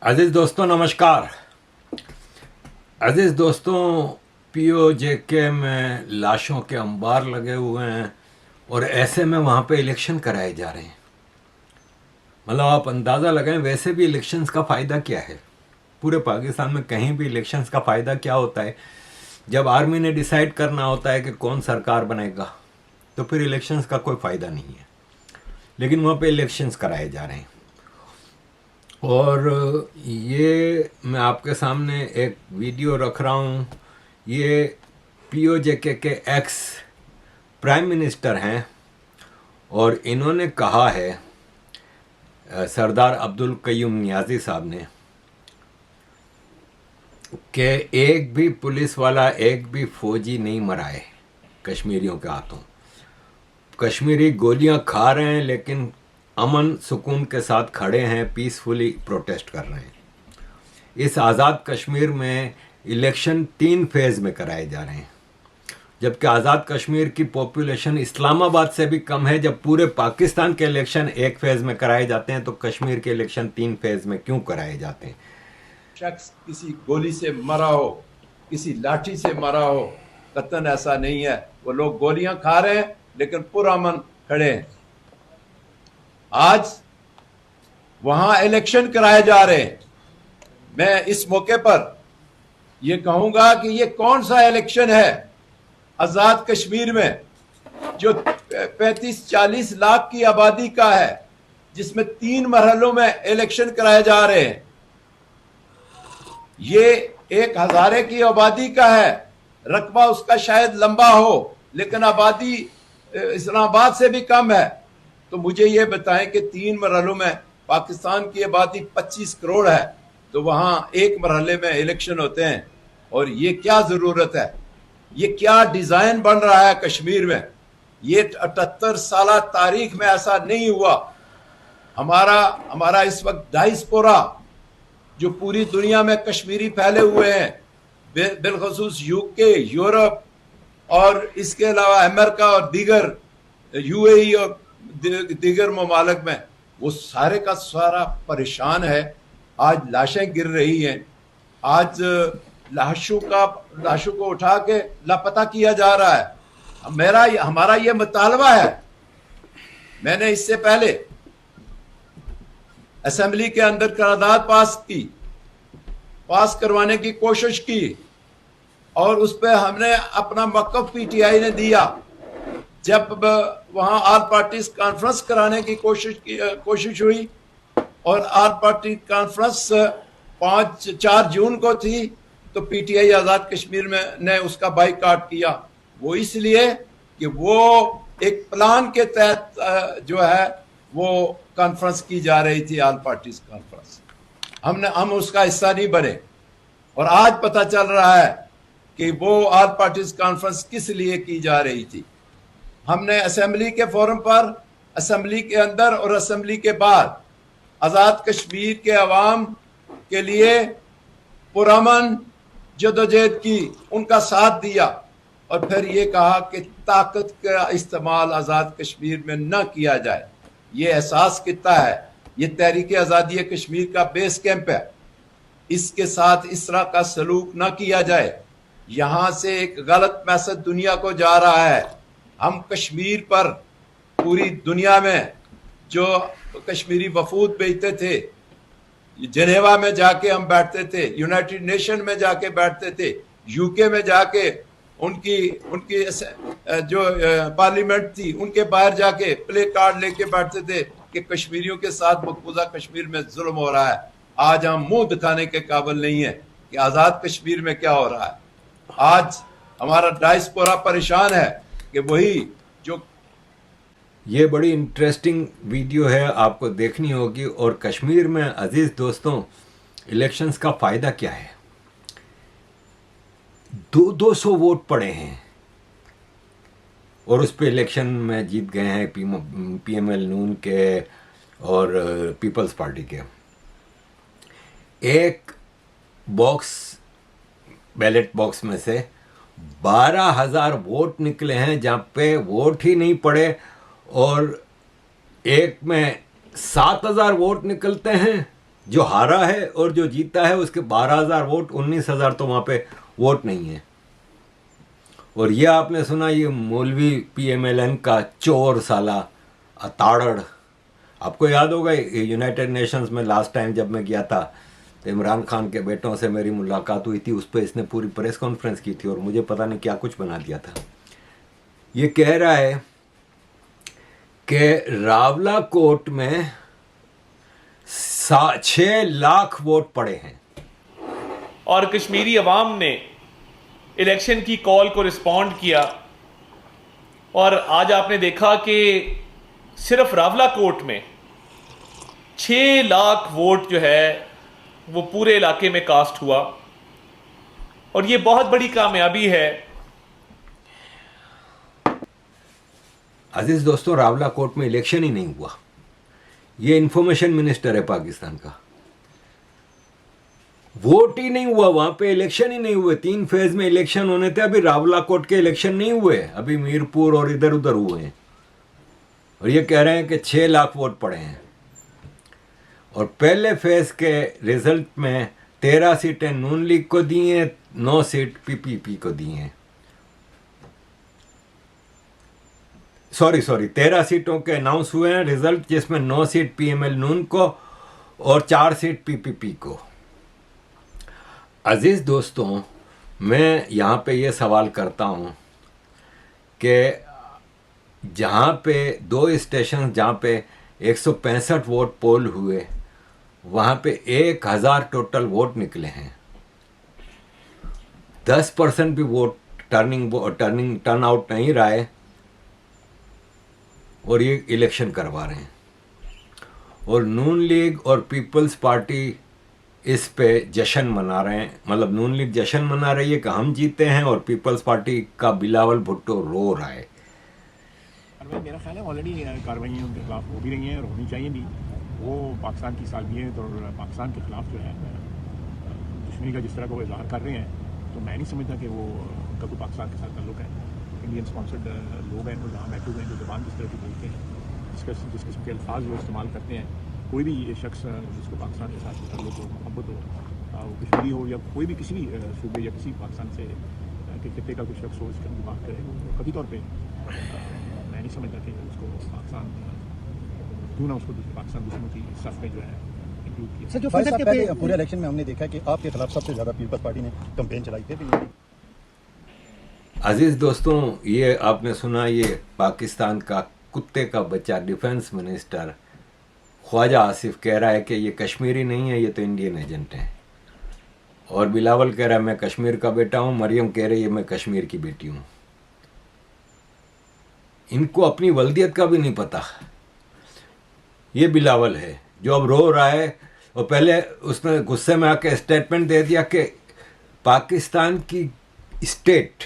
अजीज़ दोस्तों नमस्कार। अजीज़ दोस्तों, पीओजेके में लाशों के अंबार लगे हुए हैं और ऐसे में वहाँ पे इलेक्शन कराए जा रहे हैं। मतलब आप अंदाज़ा लगाएं, वैसे भी इलेक्शंस का फ़ायदा क्या है। पूरे पाकिस्तान में कहीं भी इलेक्शंस का फ़ायदा क्या होता है? जब आर्मी ने डिसाइड करना होता है कि कौन सरकार बनेगा तो फिर इलेक्शंस का कोई फ़ायदा नहीं है, लेकिन वहाँ पे इलेक्शंस कराए जा रहे हैं। और ये मैं आपके सामने एक वीडियो रख रहा हूँ। ये पीओजेके के एक्स प्राइम मिनिस्टर हैं और इन्होंने कहा है, सरदार अब्दुल कयूम नियाज़ी साहब ने, कि एक भी पुलिस वाला, एक भी फौजी नहीं मरा है कश्मीरियों के हाथों। कश्मीरी गोलियां खा रहे हैं लेकिन अमन सुकून के साथ खड़े हैं, पीसफुली प्रोटेस्ट कर रहे हैं। इस आज़ाद कश्मीर में इलेक्शन 3 फेज़ में कराए जा रहे हैं, जबकि आज़ाद कश्मीर की पॉपुलेशन इस्लामाबाद से भी कम है। जब पूरे पाकिस्तान के इलेक्शन 1 फेज़ में कराए जाते हैं तो कश्मीर के इलेक्शन 3 फेज़ में क्यों कराए जाते हैं? शख्स किसी गोली से मरा हो, किसी लाठी से मरा हो, कतन ऐसा नहीं है। वो लोग गोलियां खा रहे हैं लेकिन पुरअमन खड़े हैं। आज वहां इलेक्शन कराए जा रहे हैं। मैं इस मौके पर यह कहूंगा कि ये कौन सा इलेक्शन है आजाद कश्मीर में, जो 35-40 लाख की आबादी का है, जिसमें 3 मरहलों में इलेक्शन कराए जा रहे हैं। ये 1 हज़ारे की आबादी का है, रकबा उसका शायद लंबा हो लेकिन आबादी इस्लामाबाद से भी कम है। तो मुझे ये बताएं कि 3 मरहलों में पाकिस्तान की आबादी 25 करोड़ है, तो वहां 1 मरहले में इलेक्शन होते हैं। और ये क्या जरूरत है, ये क्या डिजाइन बन रहा है कश्मीर में। ये 78 साल तारीख में ऐसा नहीं हुआ। हमारा इस वक्त डायस्पोरा जो पूरी दुनिया में कश्मीरी फैले हुए हैं, बिलखसूस यूके, यूरोप और इसके अलावा अमेरिका और दीगर यूएई और दीगर ममालिक में, वो सारे का सारा परेशान है। आज लाशें गिर रही हैं, आज लाशों को उठा के लापता किया जा रहा है। हमारा ये मुतालबा है। मैंने इससे पहले असेंबली के अंदर करारदाद पास करवाने की कोशिश की और उस पर हमने अपना मौक़िफ़ पीटीआई ने दिया। जब वहां ऑल पार्टीज कॉन्फ्रेंस कराने की कोशिश हुई और ऑल पार्टी कॉन्फ्रेंस 4 जून को थी, तो पीटीआई आज़ाद कश्मीर में ने उसका बाइकआउट किया। वो इसलिए कि वो एक प्लान के तहत जो है वो कॉन्फ्रेंस की जा रही थी, ऑल पार्टीज कॉन्फ्रेंस। हम उसका हिस्सा नहीं बने। और आज पता चल रहा है कि वो ऑल पार्टीज कॉन्फ्रेंस किस लिए की जा रही थी। हमने असेंबली के फोरम पर, असेंबली के अंदर और असेंबली के बाद आज़ाद कश्मीर के अवाम के लिए पुरअमन जदोजहद की, उनका साथ दिया और फिर ये कहा कि ताकत का इस्तेमाल आज़ाद कश्मीर में न किया जाए। ये एहसास कितना है, ये तहरीक आज़ादी कश्मीर का बेस कैंप है, इसके साथ इस तरह का सलूक ना किया जाए। यहां से एक गलत मैसेज दुनिया को जा रहा है। हम कश्मीर पर पूरी दुनिया में जो कश्मीरी वफूद भेजते थे, जनेवा में जाके हम बैठते थे, यूनाइटेड नेशन में जाके बैठते थे, यूके में जाके उनकी जो पार्लियामेंट थी उनके बाहर जाके प्ले कार्ड लेके बैठते थे कि कश्मीरियों के साथ मकबूजा कश्मीर में जुल्म हो रहा है। आज हम मुंह दिखाने के काबिल नहीं है कि आज़ाद कश्मीर में क्या हो रहा है। आज हमारा डायस्पोरा परेशान है कि वही जो। ये बड़ी इंटरेस्टिंग वीडियो है, आपको देखनी होगी। और कश्मीर में अजीज़ दोस्तों, इलेक्शंस का फ़ायदा क्या है? 200 वोट पड़े हैं और उस पर इलेक्शन में जीत गए हैं पीएमएल नून के और पीपल्स पार्टी के। एक बॉक्स, बैलेट बॉक्स में से 12,000 वोट निकले हैं जहाँ पे वोट ही नहीं पड़े, और एक में 7,000 वोट निकलते हैं जो हारा है और जो जीता है उसके 12,000 वोट, 19,000 तो वहाँ पे वोट नहीं है। और ये आपने सुना ये मौलवी PMLN का चोर साला अताड़ड़, आपको याद होगा यूनाइटेड नेशंस में लास्ट टाइम जब मैं गया था तो इमरान खान के बेटों से मेरी मुलाकात हुई थी, उस पर इसने पूरी प्रेस कॉन्फ्रेंस की थी और मुझे पता नहीं क्या कुछ बना दिया था। ये कह रहा है कि रावला कोर्ट में 6 लाख वोट पड़े हैं और कश्मीरी अवाम ने इलेक्शन की कॉल को रिस्पॉन्ड किया और आज आपने देखा कि सिर्फ रावला कोर्ट में 6 लाख वोट जो है वो पूरे इलाके में कास्ट हुआ और ये बहुत बड़ी कामयाबी है। अजीज दोस्तों, रावला कोर्ट में इलेक्शन ही नहीं हुआ। ये इंफॉर्मेशन मिनिस्टर है पाकिस्तान का, वोट ही नहीं हुआ वहां पे, इलेक्शन ही नहीं हुए। 3 फेज में इलेक्शन होने थे, अभी रावला कोर्ट के इलेक्शन नहीं हुए, अभी मीरपुर और इधर उधर हुए हैं। और ये कह रहे हैं कि 6 लाख वोट पड़े हैं। और पहले फेज के रिजल्ट में 13 सीटें नून लीग को दी हैं, 9 सीट PPP को दी हैं। सॉरी 13 सीटों के अनाउंस हुए हैं रिजल्ट, जिसमें 9 सीट PML नून को और 4 सीट PPP को। अजीज दोस्तों, मैं यहाँ पे ये सवाल करता हूँ कि जहाँ पे 2 स्टेशन जहाँ पे 165 वोट पोल हुए, वहाँ पे 1000 टोटल वोट निकले हैं। 10% भी वोट टर्न आउट नहीं रहा है और ये इलेक्शन करवा रहे हैं। और नून लीग और पीपल्स पार्टी इस पे जश्न मना रहे हैं, मतलब नून लीग जश्न मना रही है कि हम जीते हैं और पीपल्स पार्टी का बिलावल भुट्टो रो रहा है। मेरा ख्याल है ऑलरेडी कार्रवाई उनके खिलाफ हो भी रही हैं और होनी चाहिए भी। वो पाकिस्तान की सालगिरह और पाकिस्तान के खिलाफ जो है दुश्मनी का जिस तरह का वो इजहार कर रहे हैं, तो मैं नहीं समझता कि वो उनका कोई पाकिस्तान के साथ ताल्लुक है। इंडियन स्पॉन्सर्ड लोग हैं, वो जहाँ महफूज हैं, जो ज़बान जिस तरह की बोलते हैं, जिस किस्म के अल्फाज वो इस्तेमाल करते हैं, कोई भी ये शख्स जिसको पाकिस्तान के साथ ताल्लुक हो, मोहब्बत हो, वो कश्मीरी हो या कोई भी किसी भी सूबे या किसी पाकिस्तान से के खिते का कोई शख्स हो, इसके हम बात करें, वो कभी तौर पर मैं नहीं समझता कि उसको पाकिस्तान क्यों ना उसको पाकिस्तान दुश्मनों की सफ में जो है इंक्लूड किया। सर, जो पहले पूरे इलेक्शन में हमने देखा कि आपके खिलाफ सबसे ज़्यादा पीपल्स पार्टी ने कैंपेन चलाई थी। अजीज दोस्तों, ये आपने सुना, ये पाकिस्तान का कुत्ते का बच्चा डिफेंस मिनिस्टर ख्वाजा आसिफ कह रहा है कि ये कश्मीरी नहीं है, ये तो इंडियन एजेंट हैं। और बिलावल कह रहा है मैं कश्मीर का बेटा हूँ, मरियम कह रही है मैं कश्मीर की बेटी हूँ। इनको अपनी वल्दियत का भी नहीं पता। ये बिलावल है जो अब रो रहा है, और पहले उसने गुस्से में आके स्टेटमेंट दे दिया कि पाकिस्तान की स्टेट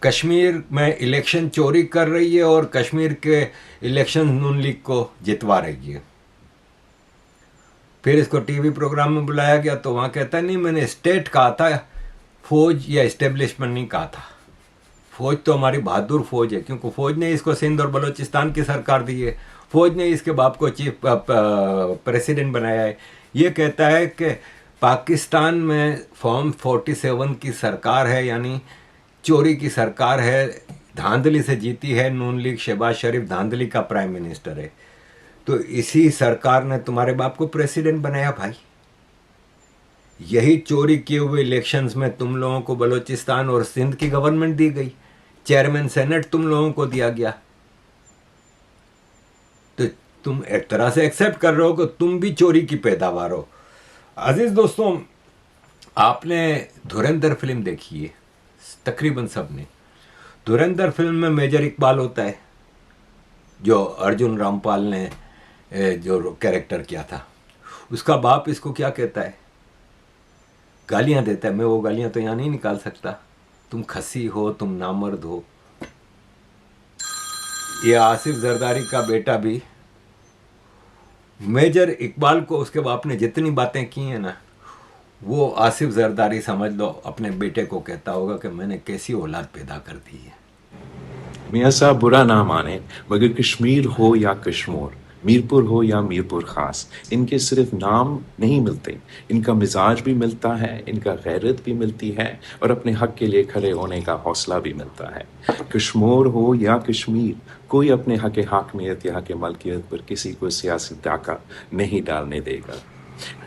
कश्मीर में इलेक्शन चोरी कर रही है और कश्मीर के इलेक्शन नून लीग को जितवा रही है। फिर इसको टीवी प्रोग्राम में बुलाया गया तो वहाँ कहता नहीं मैंने स्टेट कहा था, फौज या इस्टेब्लिशमेंट नहीं कहा था। फौज तो हमारी बहादुर फौज है, क्योंकि फौज ने इसको सिंध और बलूचिस्तान की सरकार दी है, फौज ने इसके बाप को चीफ प्रेसिडेंट बनाया है। ये कहता है कि पाकिस्तान में फॉर्म 47 की सरकार है, यानी चोरी की सरकार है, धांधली से जीती है नून लीग। शहबाज शरीफ धांधली का प्राइम मिनिस्टर है, तो इसी सरकार ने तुम्हारे बाप को प्रेसिडेंट बनाया भाई। यही चोरी किए हुए इलेक्शंस में तुम लोगों को बलूचिस्तान और सिंध की गवर्नमेंट दी गई, चेयरमैन सेनेट तुम लोगों को दिया गया। तो तुम एक तरह से एक्सेप्ट कर रहे हो कि तुम भी चोरी की पैदावार हो। अजीज दोस्तों, आपने धुरंधर फिल्म देखी है, तकरीबन सब ने। धुरंधर फिल्म में मेजर इकबाल होता है, जो अर्जुन रामपाल ने जो कैरेक्टर किया था। उसका बाप इसको क्या कहता है, गालियां देता है। मैं वो गालियां तो यहाँ नहीं निकाल सकता, तुम खसी हो, तुम नामर्द हो। ये आसिफ जरदारी का बेटा भी मेजर इकबाल को उसके बाप ने जितनी बातें की हैं ना, वो आसिफ जरदारी समझ लो अपने बेटे को कहता होगा कि मैंने कैसी औलाद पैदा कर दी है। मियाँ साहब बुरा ना माने, मगर कश्मीर हो या कश्मीर, मीरपुर हो या मीरपुर ख़ास, इनके सिर्फ नाम नहीं मिलते, इनका मिजाज भी मिलता है, इनका गैरत भी मिलती है और अपने हक के लिए खड़े होने का हौसला भी मिलता है। कश्मीर हो या कश्मीर, कोई अपने हक हाकमियत या हक मलकियत पर किसी को सियासी डाका नहीं डालने देगा।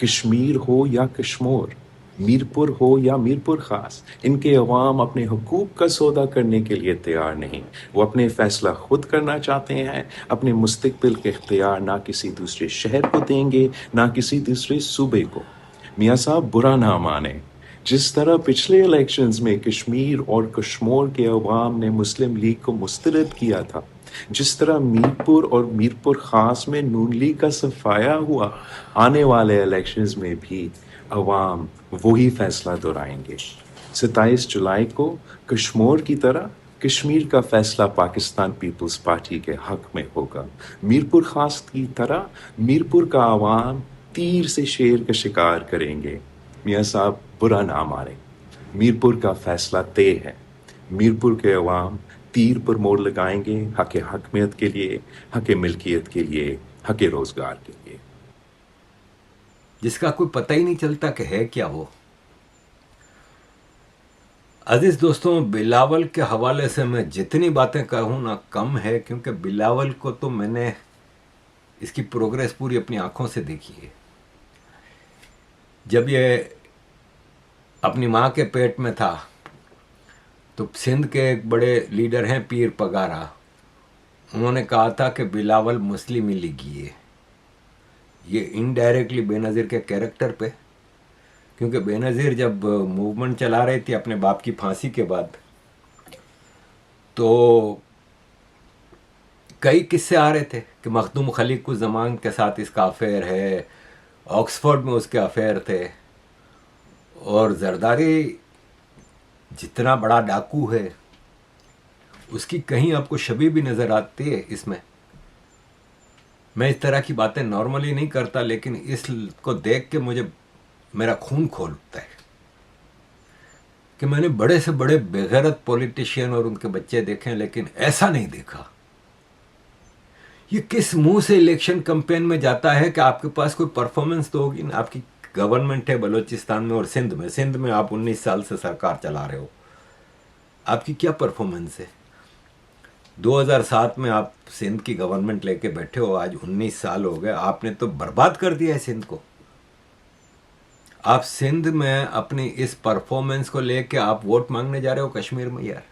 कश्मीर हो या कश्मीर, मीरपुर हो या मीरपुर ख़ास, इनके अवाम अपने हुकूक का सौदा करने के लिए तैयार नहीं। वो अपने फ़ैसला खुद करना चाहते हैं। अपने मुस्तकबिल के इख्तियार ना किसी दूसरे शहर को देंगे, ना किसी दूसरे सूबे को। मियाँ साहब बुरा ना माने, जिस तरह पिछले इलेक्शंस में कश्मीर और कश्मीर के अवाम ने मुस्लिम लीग को मुस्तरद किया था, जिस तरह मीरपुर और मीरपुर ख़ास में नून लीग का सफाया हुआ, आने वाले इलेक्शंस में भी अवाम वही फैसला दोहराएंगे। 27 जुलाई को कश्मीर की तरह कश्मीर का फैसला पाकिस्तान पीपल्स पार्टी के हक में होगा। मीरपुर खास की तरह मीरपुर का अवाम तीर से शेर का शिकार करेंगे। मियाँ साहब बुरा ना मारे, मीरपुर का फैसला तय है। मीरपुर के अवाम तीर पर मोड़ लगाएंगे हक हकमियत के लिए, हक मिल्कियत के लिए, हक रोज़गार के लिए। जिसका कोई पता ही नहीं चलता कि है क्या वो। अजीज दोस्तों, बिलावल के हवाले से मैं जितनी बातें कहूँ ना कम है, क्योंकि बिलावल को तो मैंने इसकी प्रोग्रेस पूरी अपनी आंखों से देखी है। जब ये अपनी माँ के पेट में था तो सिंध के एक बड़े लीडर हैं पीर पगारा, उन्होंने कहा था कि बिलावल मुस्लिम लीगी है। ये इनडायरेक्टली बेनज़ीर के कैरेक्टर पे, क्योंकि बेनज़ीर जब मूवमेंट चला रही थी अपने बाप की फांसी के बाद, तो कई किस्से आ रहे थे कि मखदूम खलीकुज़्ज़मान के साथ इसका अफेयर है, ऑक्सफोर्ड में उसके अफेयर थे, और जरदारी जितना बड़ा डाकू है उसकी कहीं आपको शबीह भी नज़र आती है इसमें। मैं इस तरह की बातें नॉर्मली नहीं करता, लेकिन इसको देख के मुझे मेरा खून खोल उठता है कि मैंने बड़े से बड़े बेगैरत पॉलिटिशियन और उनके बच्चे देखे हैं, लेकिन ऐसा नहीं देखा। ये किस मुंह से इलेक्शन कैंपेन में जाता है कि आपके पास कोई परफॉर्मेंस तो होगी ना। आपकी गवर्नमेंट है बलूचिस्तान में और सिंध में आप 19 साल से सरकार चला रहे हो, आपकी क्या परफॉर्मेंस है? 2007 में आप सिंध की गवर्नमेंट लेके बैठे हो, आज 19 साल हो गए, आपने तो बर्बाद कर दिया है सिंध को। आप सिंध में अपनी इस परफॉर्मेंस को लेके आप वोट मांगने जा रहे हो कश्मीर में। यार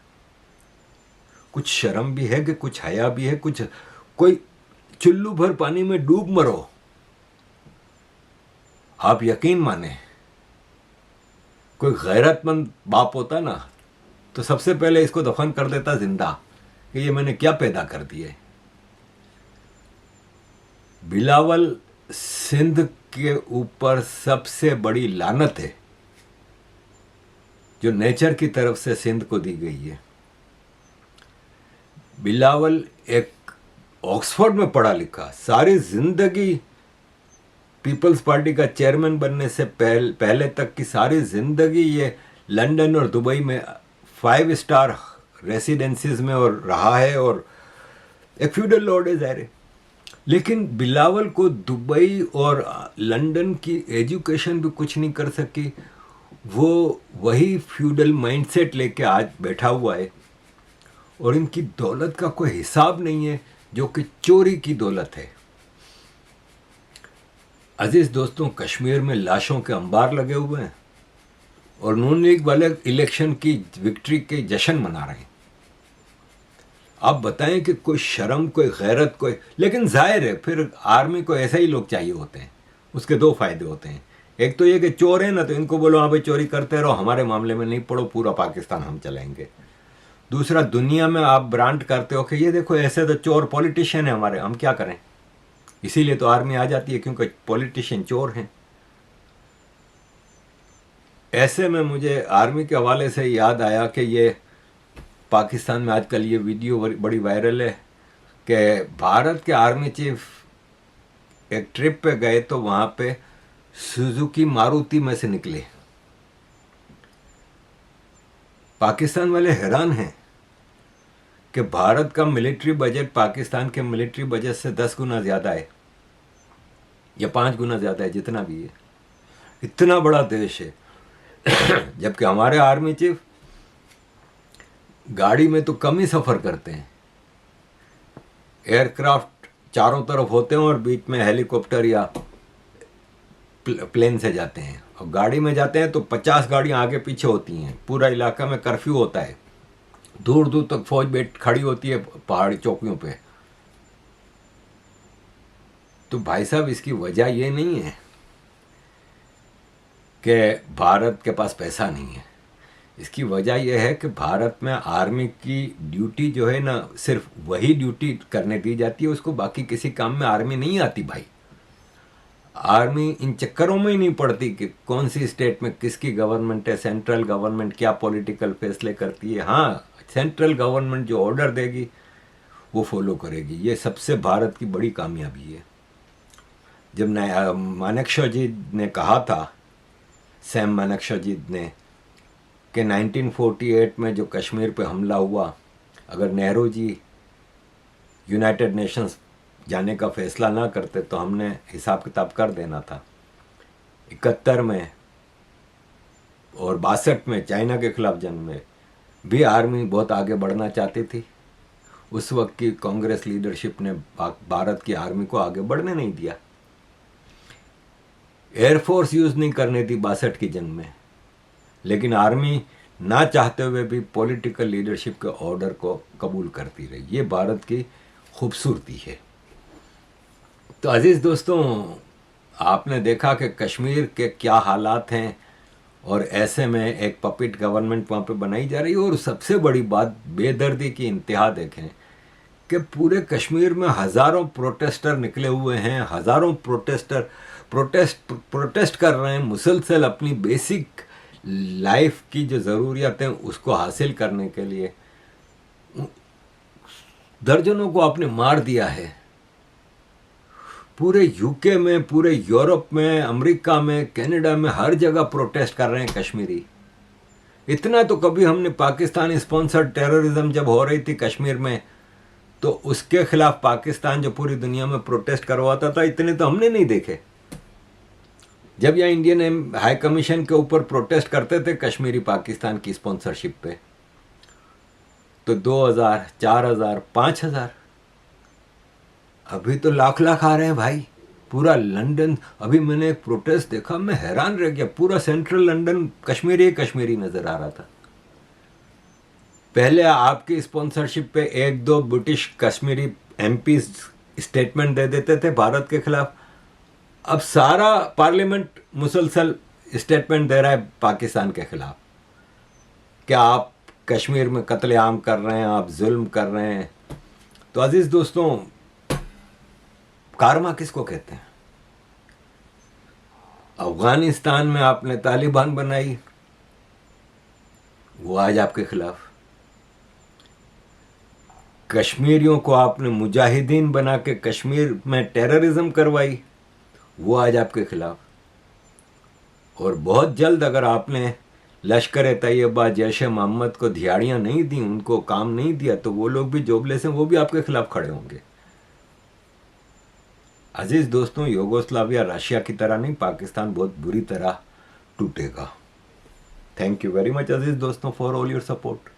कुछ शर्म भी है कि कुछ हया भी है, कुछ कोई चुल्लू भर पानी में डूब मरो। आप यकीन माने, कोई गैरतमंद बाप होता ना तो सबसे पहले इसको दफन कर देता जिंदा कि ये मैंने क्या पैदा कर दिए। बिलावल सिंध के ऊपर सबसे बड़ी लानत है जो नेचर की तरफ से सिंध को दी गई है। बिलावल एक ऑक्सफोर्ड में पढ़ा लिखा, सारी जिंदगी पीपल्स पार्टी का चेयरमैन बनने से पहले तक की सारी जिंदगी ये लंदन और दुबई में 5 स्टार रेसिडेंसीज में और रहा है, और एक फ्यूडल लॉर्ड है ज़ाहिर है। लेकिन बिलावल को दुबई और लंदन की एजुकेशन भी कुछ नहीं कर सकी। वो वही फ्यूडल माइंडसेट लेके आज बैठा हुआ है, और इनकी दौलत का कोई हिसाब नहीं है, जो कि चोरी की दौलत है। अजीज दोस्तों, कश्मीर में लाशों के अंबार लगे हुए हैं और नून लीग वाले इलेक्शन की विक्ट्री के जश्न मना रहे हैं। आप बताएं कि कोई शर्म, कोई गैरत, कोई, लेकिन जाहिर है फिर आर्मी को ऐसे ही लोग चाहिए होते हैं। उसके 2 फायदे होते हैं, एक तो ये कि चोर है ना तो इनको बोलो हाँ भाई चोरी करते रहो, हमारे मामले में नहीं पड़ो, पूरा पाकिस्तान हम चलाएंगे। दूसरा, दुनिया में आप ब्रांड करते हो कि ये देखो ऐसे तो चोर पॉलिटिशियन है हमारे, हम क्या करें। इसीलिए तो आर्मी आ जाती है, क्योंकि पॉलिटिशियन चोर हैं। ऐसे में मुझे आर्मी के हवाले से याद आया कि ये पाकिस्तान में आजकल ये वीडियो बड़ी वायरल है कि भारत के आर्मी चीफ एक ट्रिप पे गए तो वहाँ पे सुजुकी मारुति में से निकले। पाकिस्तान वाले हैरान हैं कि भारत का मिलिट्री बजट पाकिस्तान के मिलिट्री बजट से 10 गुना ज़्यादा है या 5 गुना ज़्यादा है, जितना भी है। इतना बड़ा देश है जबकि हमारे आर्मी चीफ गाड़ी में तो कम ही सफ़र करते हैं। एयरक्राफ्ट चारों तरफ होते हैं और बीच में हेलीकॉप्टर या प्लेन से जाते हैं, और गाड़ी में जाते हैं तो 50 गाड़ियां आगे पीछे होती हैं। पूरा इलाका में कर्फ्यू होता है, दूर दूर तक फौज बैठ खड़ी होती है पहाड़ी चौकियों पे। तो भाई साहब, इसकी वजह ये नहीं है कि भारत के पास पैसा नहीं है। इसकी वजह यह है कि भारत में आर्मी की ड्यूटी जो है ना, सिर्फ वही ड्यूटी करने दी जाती है उसको, बाकी किसी काम में आर्मी नहीं आती भाई। आर्मी इन चक्करों में ही नहीं पड़ती कि कौन सी स्टेट में किसकी गवर्नमेंट है, सेंट्रल गवर्नमेंट क्या पॉलिटिकल फैसले करती है। हाँ, सेंट्रल गवर्नमेंट जो ऑर्डर देगी वो फॉलो करेगी। ये सबसे भारत की बड़ी कामयाबी है। जब मानेकशॉ जी ने कहा था, सैम मानेकशॉ जी ने, कि 1948 में जो कश्मीर पे हमला हुआ, अगर नेहरू जी यूनाइटेड नेशंस जाने का फैसला ना करते तो हमने हिसाब किताब कर देना था। 71 में और 62 में चाइना के खिलाफ जंग में भी आर्मी बहुत आगे बढ़ना चाहती थी। उस वक्त की कांग्रेस लीडरशिप ने भारत की आर्मी को आगे बढ़ने नहीं दिया। एयरफोर्स यूज़ नहीं करने दी 62 की जंग में, लेकिन आर्मी ना चाहते हुए भी पॉलिटिकल लीडरशिप के ऑर्डर को कबूल करती रही। ये भारत की खूबसूरती है। तो अजीज़ दोस्तों, आपने देखा कि कश्मीर के क्या हालात हैं, और ऐसे में एक पपिट गवर्नमेंट वहाँ पे बनाई जा रही है। और सबसे बड़ी बात, बेदर्दी की इंतहा देखें कि पूरे कश्मीर में हज़ारों प्रोटेस्टर निकले हुए हैं। हज़ारों प्रोटेस्टर प्रोटेस्ट कर रहे हैं मुसलसल अपनी बेसिक लाइफ की जो ज़रूरियात हैं उसको हासिल करने के लिए। दर्जनों को आपने मार दिया है। पूरे यूके में, पूरे यूरोप में, अमेरिका में, कनाडा में, हर जगह प्रोटेस्ट कर रहे हैं कश्मीरी। इतना तो कभी हमने पाकिस्तान स्पॉन्सर्ड टेररिज्म जब हो रही थी कश्मीर में, तो उसके खिलाफ पाकिस्तान जो पूरी दुनिया में प्रोटेस्ट करवाता था, इतने तो हमने नहीं देखे। जब यह इंडियन हाई कमीशन के ऊपर प्रोटेस्ट करते थे कश्मीरी पाकिस्तान की स्पॉन्सरशिप पे, तो 2000, 4000, 5000, अभी तो लाख लाख आ रहे हैं भाई। पूरा लंदन, अभी मैंने एक प्रोटेस्ट देखा, मैं हैरान रह गया। पूरा सेंट्रल लंदन कश्मीरी नजर आ रहा था। पहले आपकी स्पॉन्सरशिप पे 1-2 ब्रिटिश कश्मीरी एमपी स्टेटमेंट दे देते थे भारत के खिलाफ। अब सारा पार्लियामेंट मुसलसल स्टेटमेंट दे रहा है पाकिस्तान के खिलाफ कि आप कश्मीर में कत्लेआम कर रहे हैं, आप जुल्म कर रहे हैं। तो अजीज दोस्तों, कारमा किसको कहते हैं? अफगानिस्तान में आपने तालिबान बनाई, वो आज आपके खिलाफ। कश्मीरियों को आपने मुजाहिदीन बना के कश्मीर में टेररिज्म करवाई, वो आज आपके खिलाफ। और बहुत जल्द अगर आपने लश्कर तैयबा, जैश मोहम्मद को दिहाड़ियाँ नहीं दी, उनको काम नहीं दिया, तो वो लोग भी जोबलेस हैं, वो भी आपके खिलाफ खड़े होंगे। अजीज दोस्तों, यूगोस्लाविया रशिया की तरह नहीं, पाकिस्तान बहुत बुरी तरह टूटेगा। थैंक यू वेरी मच अजीज दोस्तों for all your support.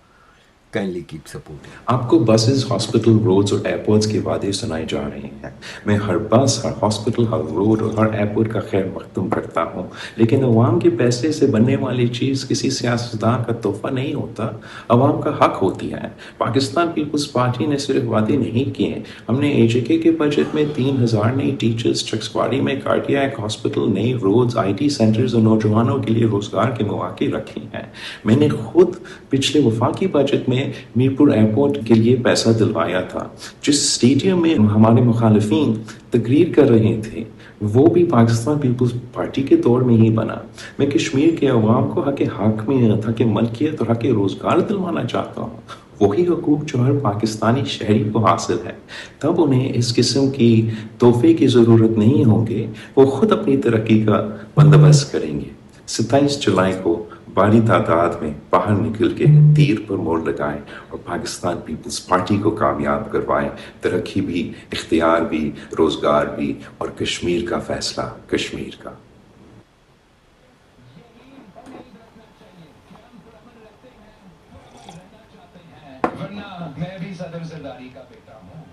Kindly keep supporting. आपको बसेस, हॉस्पिटल, रोड्स और एयरपोर्ट्स के वादे सुनाए जा रहे हैं। मैं हर बस, हर हॉस्पिटल, हर रोड और हर एयरपोर्ट का खैर मखदूम करता हूँ, लेकिन अवाम के पैसे से बनने वाली चीज़ किसी सियासतदान का तोहफा नहीं होता, अवाम का हक होती है। पाकिस्तान पीपल्स पार्टी ने सिर्फ वादे नहीं किए, हमने AJK के बजट में 3000 नई टीचर्स, चक्सवाड़ी में कार्डियक हॉस्पिटल, नई रोड्स, IT सेंटर्स और नौजवानों के लिए रोजगार के मौके रखे हैं। मैंने खुद पिछले वफाकी बजट में मीरपुर एयरपोर्ट के लिए पैसा दिलवाया था। जिस स्टेडियम में हमारे मुखालिफिन तकरीर कर रहे थे, वो भी पाकिस्तान पीपल्स पार्टी के दौर में ही बना। मैं कश्मीर के अवाम को हक हाकमियत, हक मलकियत और हक रोजगार दिलवाना चाहता हूँ, वही हुकूक जो हर पाकिस्तानी शहरी को हासिल है। तब उन्हें इस किस्म की तोहफे की ज़रूरत नहीं होगी, वो खुद अपनी तरक्की का बंदोबस्त करेंगे। 27 जुलाई को बड़ी तादाद में बाहर निकल के तीर पर मोड़ लगाएं और पाकिस्तान पीपल्स पार्टी को कामयाब करवाएं। तरक्की भी, इख्तियार भी, रोजगार भी और कश्मीर का फैसला कश्मीर का। वरना मैं भी सदर जरदारी का बेटा हूँ।